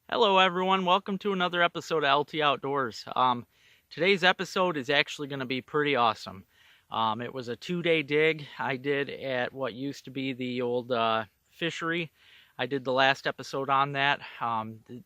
Hello everyone, welcome to another episode of LT Outdoors. Today's episode is actually going to be pretty awesome. It was a 2-day dig I did at what used to be the old fishery. I did the last episode on that.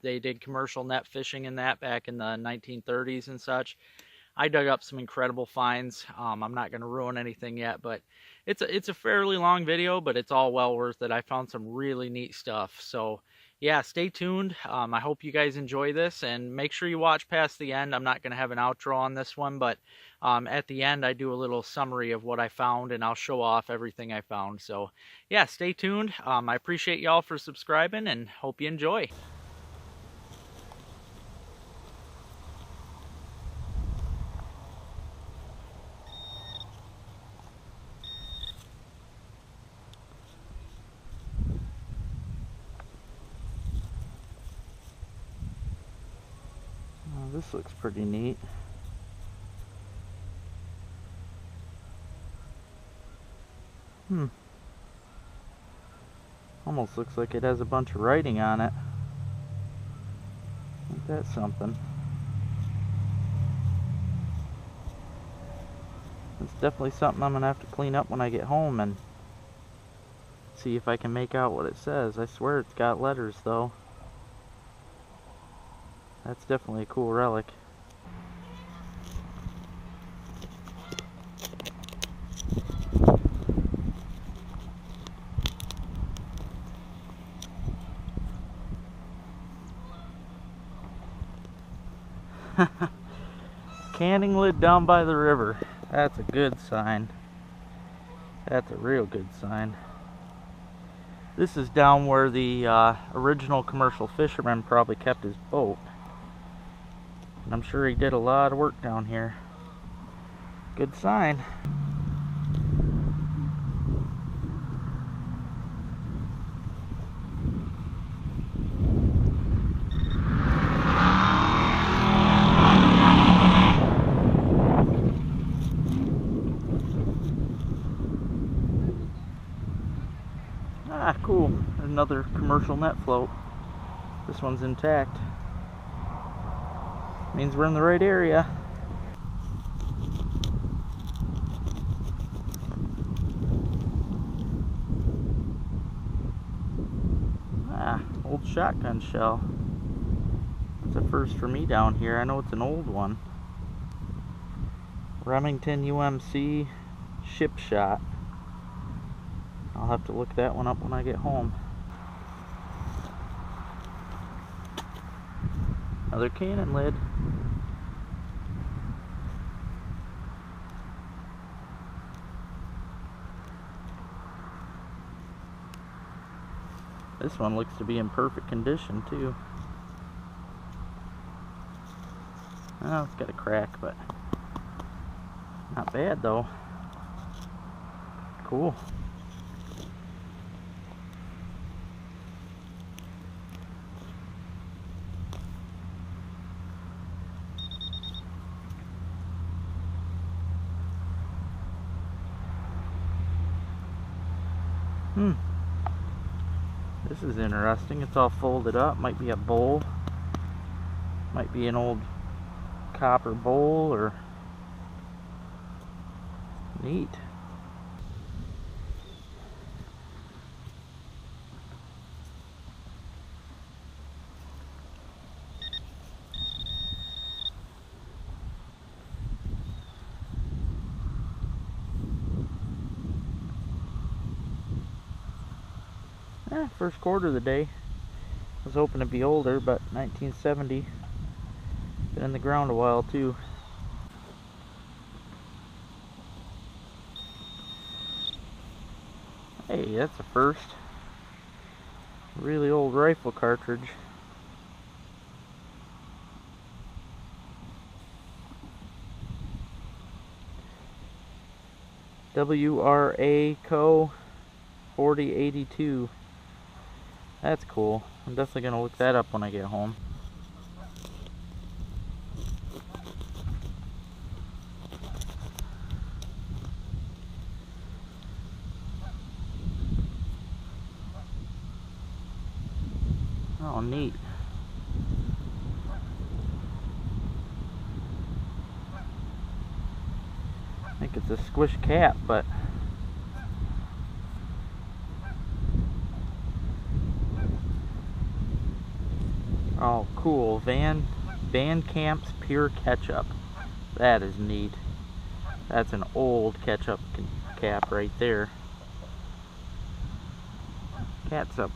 They did commercial net fishing in that back in the 1930s and such. I dug up some incredible finds. I'm not going to ruin anything yet, but it's a fairly long video, but it's all well worth it. I found some really neat stuff. So yeah, stay tuned. I hope you guys enjoy this, and make sure you watch past the end. I'm not going to have an outro on this one, but at the end I do a little summary of what I found, and I'll show off everything I found. So yeah, stay tuned. I appreciate y'all for subscribing, and hope you enjoy. This looks pretty neat. Almost looks like it has a bunch of writing on it. Ain't that something? It's definitely something I'm gonna have to clean up when I get home and see if I can make out what it says. I swear it's got letters though. That's definitely a cool relic. Canning lid down by the river. That's a good sign. That's a real good sign. This is down where the original commercial fisherman probably kept his boat. And I'm sure he did a lot of work down here. Good sign. Ah, cool. Another commercial net float. This one's intact. Means we're in the right area. Ah, old shotgun shell. It's a first for me down here. I know it's an old one. Remington UMC ship shot. I'll have to look that one up when I get home. Another cannon lid. This one looks to be in perfect condition too. Oh, it's got a crack, but not bad though. Cool. This is interesting. It's all folded up. Might be a bowl. Might be an old copper bowl or neat. First quarter of the day. I was hoping to be older, but 1970. Been in the ground a while too. Hey, that's a first. Really old rifle cartridge. WRA Co. 4082. That's cool. I'm definitely gonna look that up when I get home. Oh, neat. think it's a squish cap, but oh, cool. Van Camp's Pure Ketchup. That is neat. That's an old ketchup cap right there. Catsup.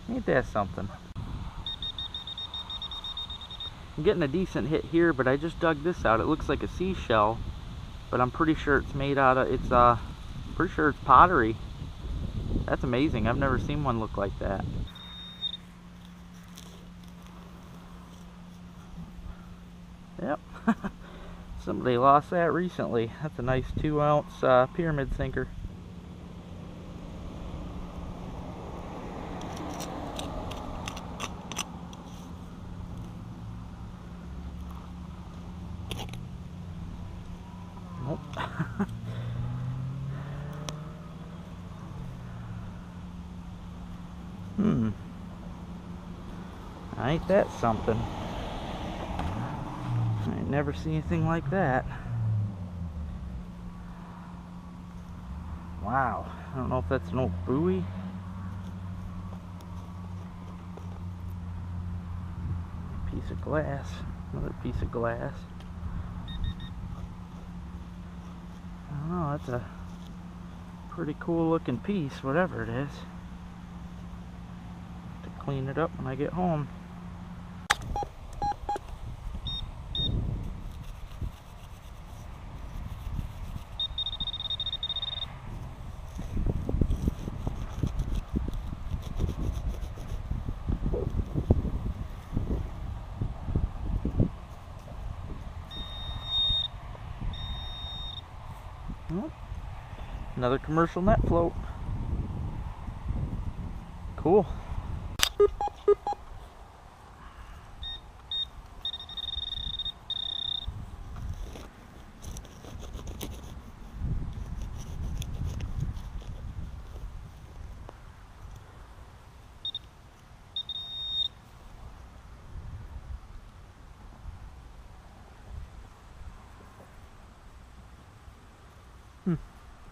Ain't that something? I'm getting a decent hit here, but I just dug this out. It looks like a seashell, but I'm pretty sure it's made out of, pretty sure it's pottery. That's amazing. I've never seen one look like that. Yep. Somebody lost that recently. That's a nice 2-ounce pyramid sinker. Nope. Ain't that something? I ain't never seen anything like that. Wow. I don't know if that's an old buoy. Piece of glass. Another piece of glass. I don't know, that's a pretty cool looking piece, whatever it is. To clean it up when I get home. Oh, another commercial net float. Cool.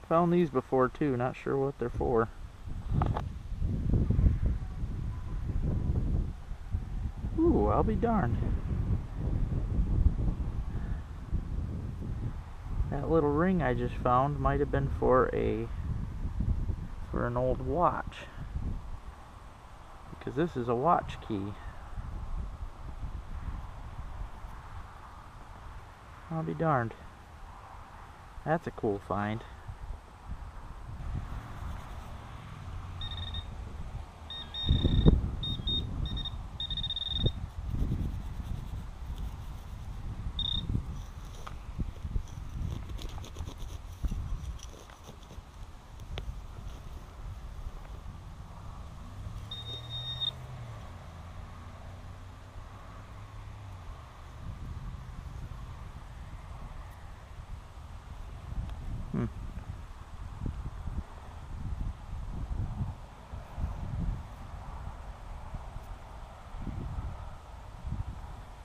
Found these before too, not sure what they're for. Ooh, I'll be darned. That little ring I just found might have been for an old watch. Because this is a watch key. I'll be darned. That's a cool find.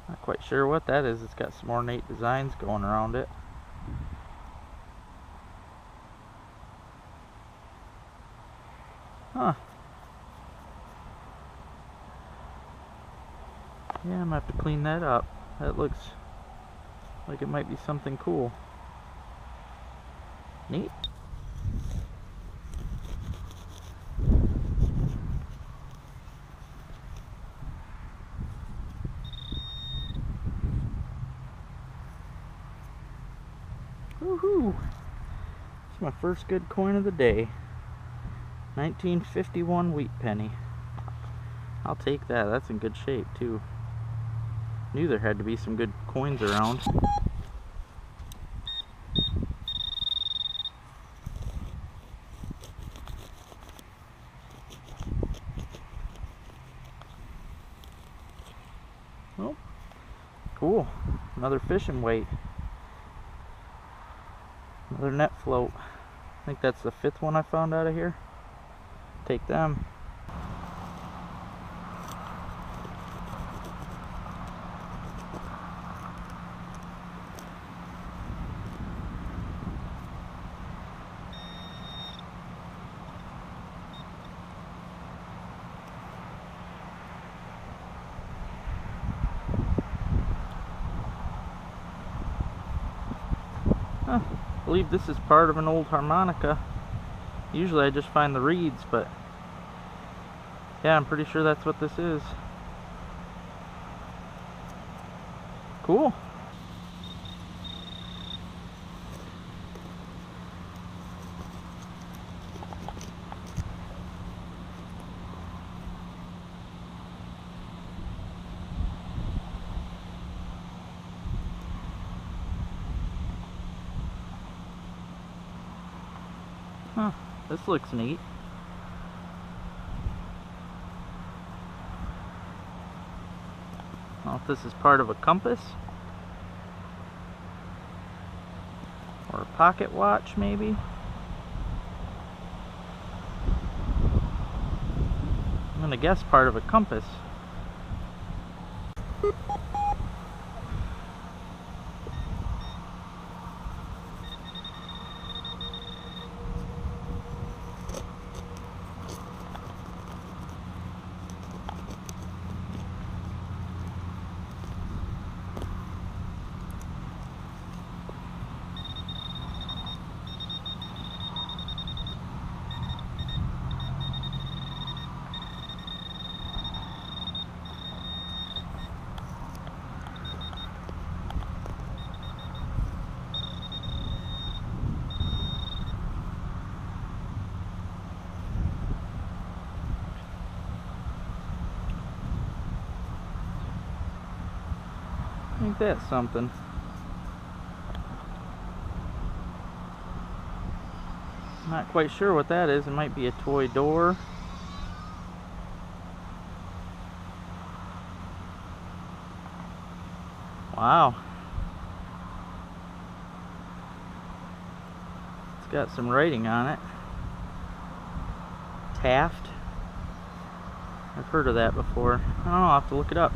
Not quite sure what that is. It's got some ornate designs going around it. Huh. Yeah, I'm gonna have to clean that up. That looks like it might be something cool. Neat. Woohoo! It's my first good coin of the day. 1951 wheat penny. I'll take that. That's in good shape too. Knew there had to be some good coins around. Oh, cool. Another fishing weight. Another net float. I think that's the 5th one I found out of here. Take them. believe this is part of an old harmonica. Usually I just find the reeds, but yeah, I'm pretty sure that's what this is. Cool. Huh, this looks neat. I don't know if this is part of a compass or a pocket watch, maybe. I'm gonna guess part of a compass. I think that's something. Not quite sure what that is. It might be a toy door. Wow. It's got some writing on it. Taft. I've heard of that before. I don't know, I'll have to look it up.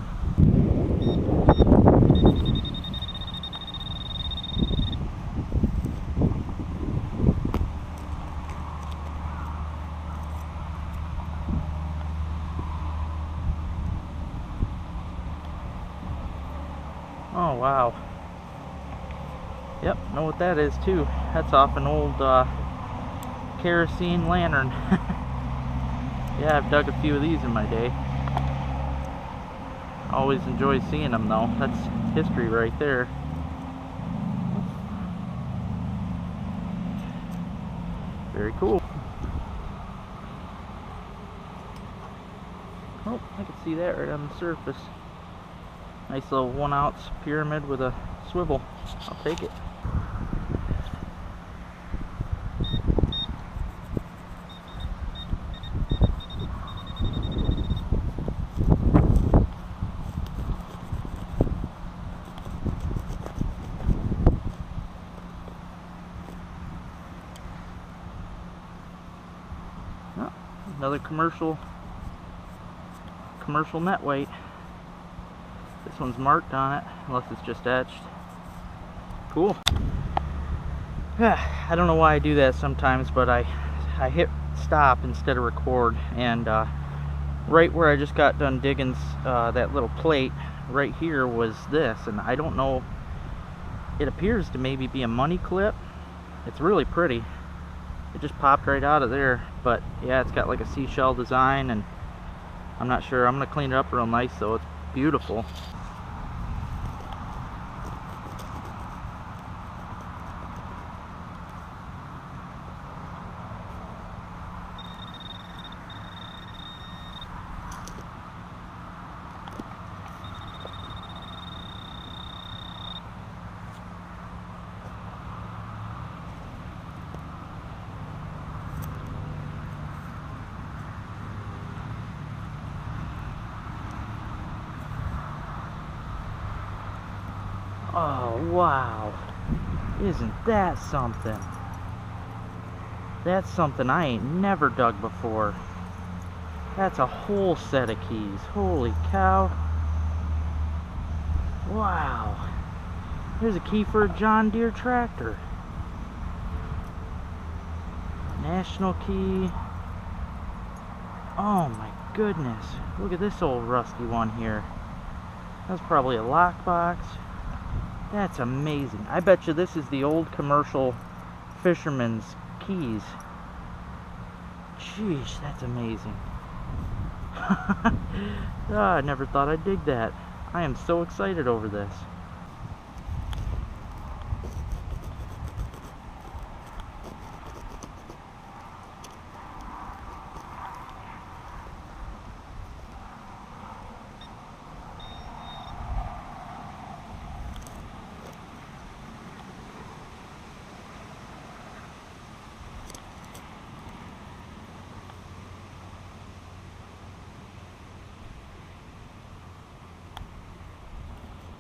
Oh wow. Yep, know what that is too. That's off an old kerosene lantern. Yeah, I've dug a few of these in my day. Always enjoy seeing them though. That's history right there. Very cool. Oh, I can see that right on the surface. Nice little 1-ounce pyramid with a swivel. I'll take it. Oh, another commercial net weight. This one's marked on it, unless it's just etched. Cool. I don't know why I do that sometimes, but I hit stop instead of record, and right where I just got done digging that little plate, right here was this, and I don't know, it appears to maybe be a money clip. It's really pretty. It just popped right out of there, but yeah, it's got like a seashell design, and I'm not sure. I'm gonna clean it up real nice though. It's beautiful. Oh wow, isn't that something? That's something I ain't never dug before. That's a whole set of keys. Holy cow. Wow. There's a key for a John Deere tractor. National key. Oh my goodness. Look at this old rusty one here. That's probably a lockbox. That's amazing. I bet you this is the old commercial fisherman's keys. Jeez, that's amazing. I never thought I'd dig that. I am so excited over this.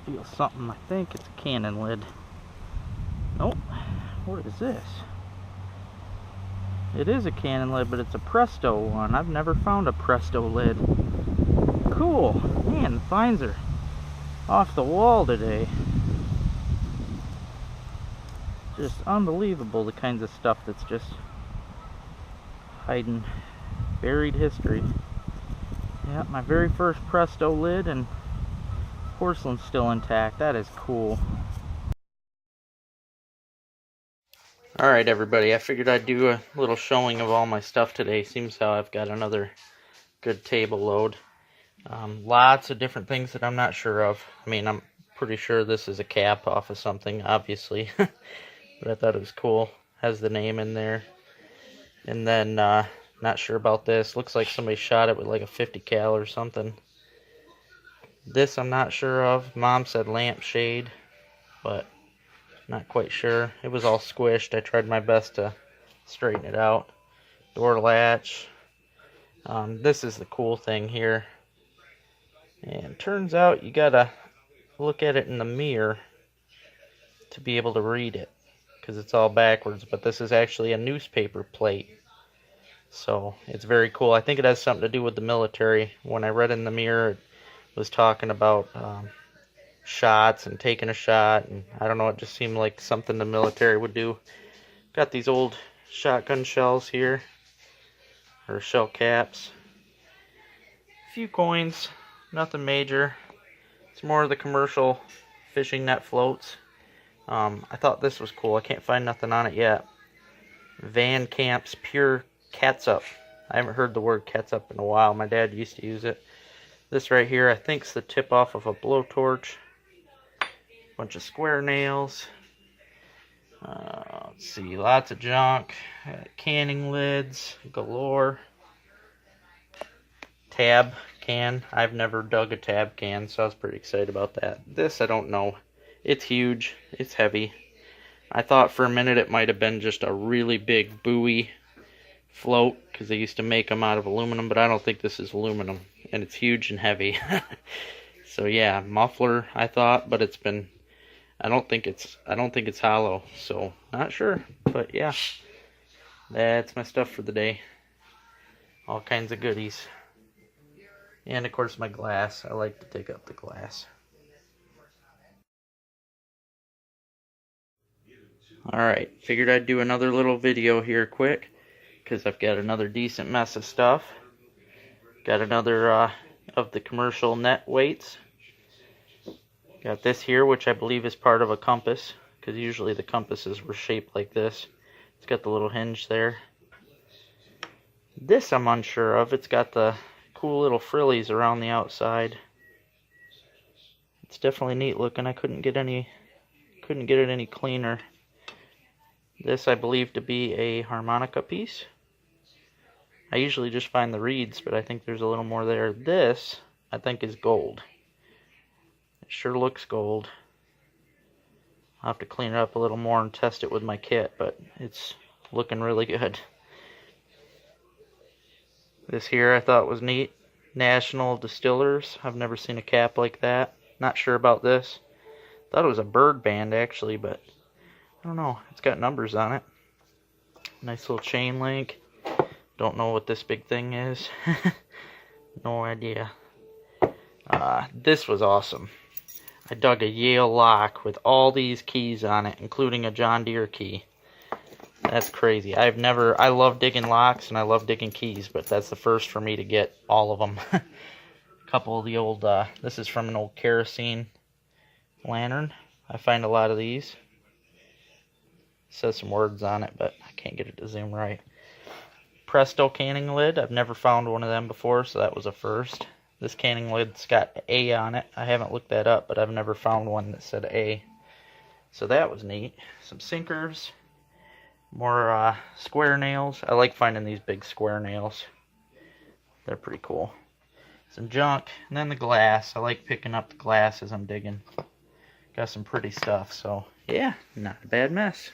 Feel something. I think it's a cannon lid. Nope. What is this? It is a cannon lid, but it's a Presto one. I've never found a Presto lid. Cool. Man, the finds are off the wall today. Just unbelievable, the kinds of stuff that's just hiding buried history. Yeah, my very first Presto lid, and porcelain's still intact. That is cool. Alright everybody, I figured I'd do a little showing of all my stuff today. Seems how I've got another good table load. Lots of different things that I'm not sure of. I mean, I'm pretty sure this is a cap off of something, obviously. But I thought it was cool. Has the name in there. And then, not sure about this. Looks like somebody shot it with like a 50 cal or something. This I'm not sure of. Mom said lampshade, but not quite sure. It was all squished. I tried my best to straighten it out. Door latch. This is the cool thing here. And turns out you gotta look at it in the mirror to be able to read it, because it's all backwards. But this is actually a newspaper plate. So it's very cool. I think it has something to do with the military. When I read in the mirror, it was talking about shots and taking a shot, and I don't know, it just seemed like something the military would do. Got these old shotgun shells here, or shell caps. A few coins, nothing major. It's more of the commercial fishing net floats. I thought this was cool. I can't find nothing on it yet. Van Camp's Pure Catsup. I haven't heard the word catsup in a while. My dad used to use it. This right here, I think, is the tip off of a blowtorch. Bunch of square nails. Let's see, lots of junk. Canning lids galore. Tab can. I've never dug a tab can, so I was pretty excited about that. This, I don't know. It's huge. It's heavy. I thought for a minute it might have been just a really big buoy float, because they used to make them out of aluminum, but I don't think this is aluminum, and it's huge and heavy. So yeah, muffler I thought, but it's been, I don't think it's hollow, so not sure. But yeah, that's my stuff for the day. All kinds of goodies. And of course my glass. I like to take up the glass. Alright, figured I'd do another little video here quick, because I've got another decent mess of stuff. Got another of the commercial net weights. Got this here, which I believe is part of a compass, because usually the compasses were shaped like this. It's got the little hinge there. This I'm unsure of. It's got the cool little frillies around the outside. It's definitely neat looking. I couldn't get it any cleaner. This I believe to be a harmonica piece. I usually just find the reeds, but I think there's a little more there. This, I think, is gold. It sure looks gold. I'll have to clean it up a little more and test it with my kit, but it's looking really good. This here I thought was neat. National Distillers. I've never seen a cap like that. Not sure about this. Thought it was a bird band actually, but I don't know. It's got numbers on it. Nice little chain link. Don't know what this big thing is. No idea. This was awesome. I dug a Yale lock with all these keys on it, including a John Deere key. That's crazy. I love digging locks and I love digging keys, but that's the first for me to get all of them. A couple of the old, this is from an old kerosene lantern. I find a lot of these. says some words on it, but I can't get it to zoom right. Presto canning lid. I've never found one of them before, so that was a first. This canning lid's got A on it. I haven't looked that up, but I've never found one that said A. So that was neat. Some sinkers. More square nails. I like finding these big square nails. They're pretty cool. Some junk. And then the glass. I like picking up the glass as I'm digging. Got some pretty stuff, so yeah, not a bad mess.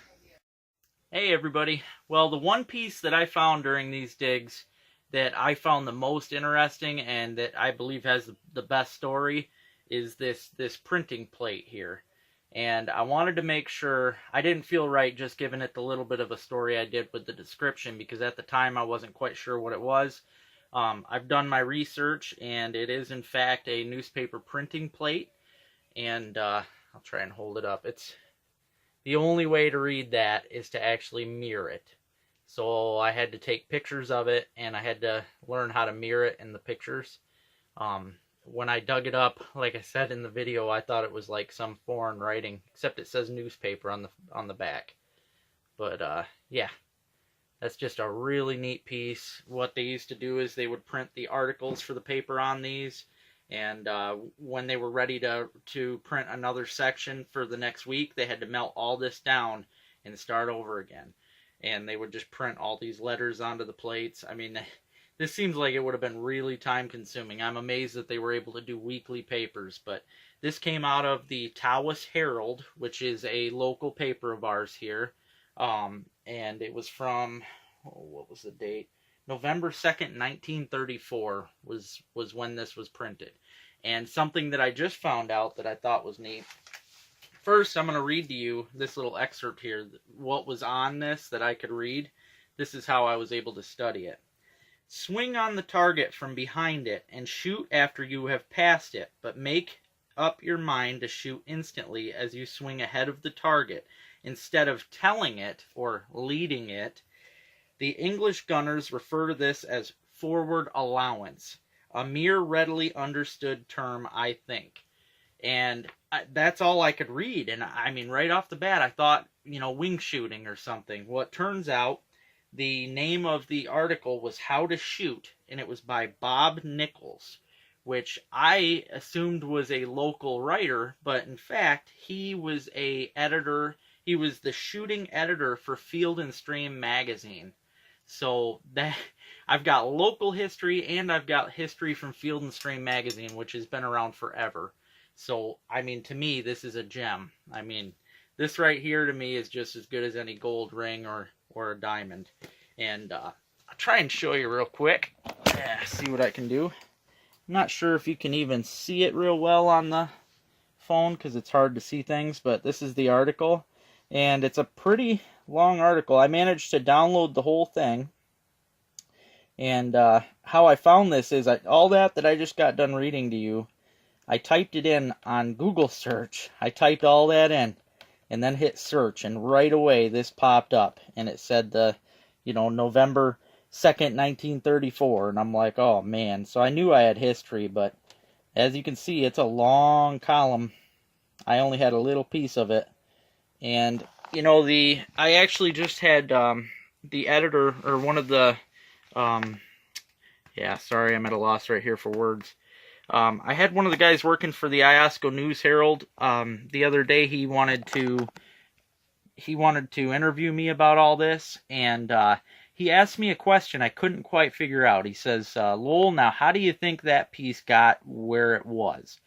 Hey everybody. Well, the one piece that I found during these digs that I found the most interesting and that I believe has the best story is this printing plate here. And I wanted to make sure, I didn't feel right just giving it the little bit of a story I did with the description, because at the time I wasn't quite sure what it was. I've done my research, and it is in fact a newspaper printing plate. And I'll try and hold it up. It's the only way to read that is to actually mirror it. So I had to take pictures of it, and I had to learn how to mirror it in the pictures. When I dug it up, like I said in the video, I thought it was like some foreign writing, except it says newspaper on the back. But yeah, that's just a really neat piece. What they used to do is they would print the articles for the paper on these, and when they were ready to print another section for the next week, they had to melt all this down and start over again. And they would just print all these letters onto the plates. I mean, this seems like it would have been really time consuming. I'm amazed that they were able to do weekly papers, but this came out of the Tawas Herald, which is a local paper of ours here. And it was from, what was the date? November 2nd, 1934 was when this was printed. And something that I just found out that I thought was neat. First, I'm going to read to you this little excerpt here. What was on this that I could read. This is how I was able to study it. Swing on the target from behind it and shoot after you have passed it, but make up your mind to shoot instantly as you swing ahead of the target, instead of telling it or leading it. The English gunners refer to this as forward allowance, a mere readily understood term, I think. And that's all I could read. And I mean, right off the bat, I thought, wing shooting or something. Well, it turns out the name of the article was How to Shoot, and it was by Bob Nichols, which I assumed was a local writer, but in fact, he was a editor. He was the shooting editor for Field and Stream magazine. So that I've got local history, and I've got history from Field and Stream magazine, which has been around forever. So, I mean, to me, this is a gem. I mean, this right here to me is just as good as any gold ring or a diamond. And I'll try and show you real quick. See what I can do. I'm not sure if you can even see it real well on the phone because it's hard to see things, but this is the article. And it's a pretty long article. I managed to download the whole thing. And how I found this is all that I just got done reading to you, I typed it in on Google search. I typed all that in and then hit search, and right away this popped up, and it said November 2nd, 1934, and I'm like, oh man. So I knew I had history, but as you can see, it's a long column. I only had a little piece of it. And I actually just had the editor, or one of the sorry, I'm at a loss right here for words. I had one of the guys working for the Iosco News Herald the other day. He wanted to interview me about all this, and he asked me a question I couldn't quite figure out. He says, Lowell, now how do you think that piece got where it was?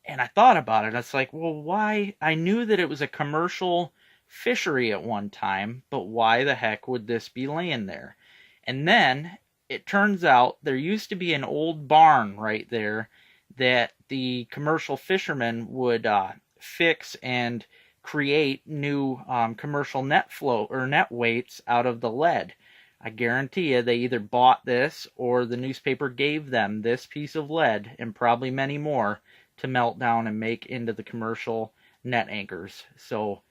And I thought about it. I was like, well, why? I knew that it was a commercial fishery at one time, but why the heck would this be laying there? And then it turns out there used to be an old barn right there that the commercial fishermen would fix and create new commercial net flow or net weights out of the lead. I guarantee you they either bought this or the newspaper gave them this piece of lead and probably many more to melt down and make into the commercial net anchors. So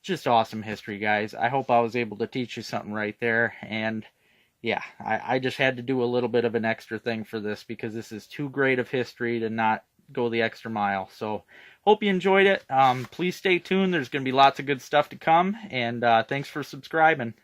just awesome history, guys. I hope I was able to teach you something right there. And yeah, I just had to do a little bit of an extra thing for this because this is too great of history to not go the extra mile. So hope you enjoyed it. Please stay tuned. There's going to be lots of good stuff to come, and thanks for subscribing.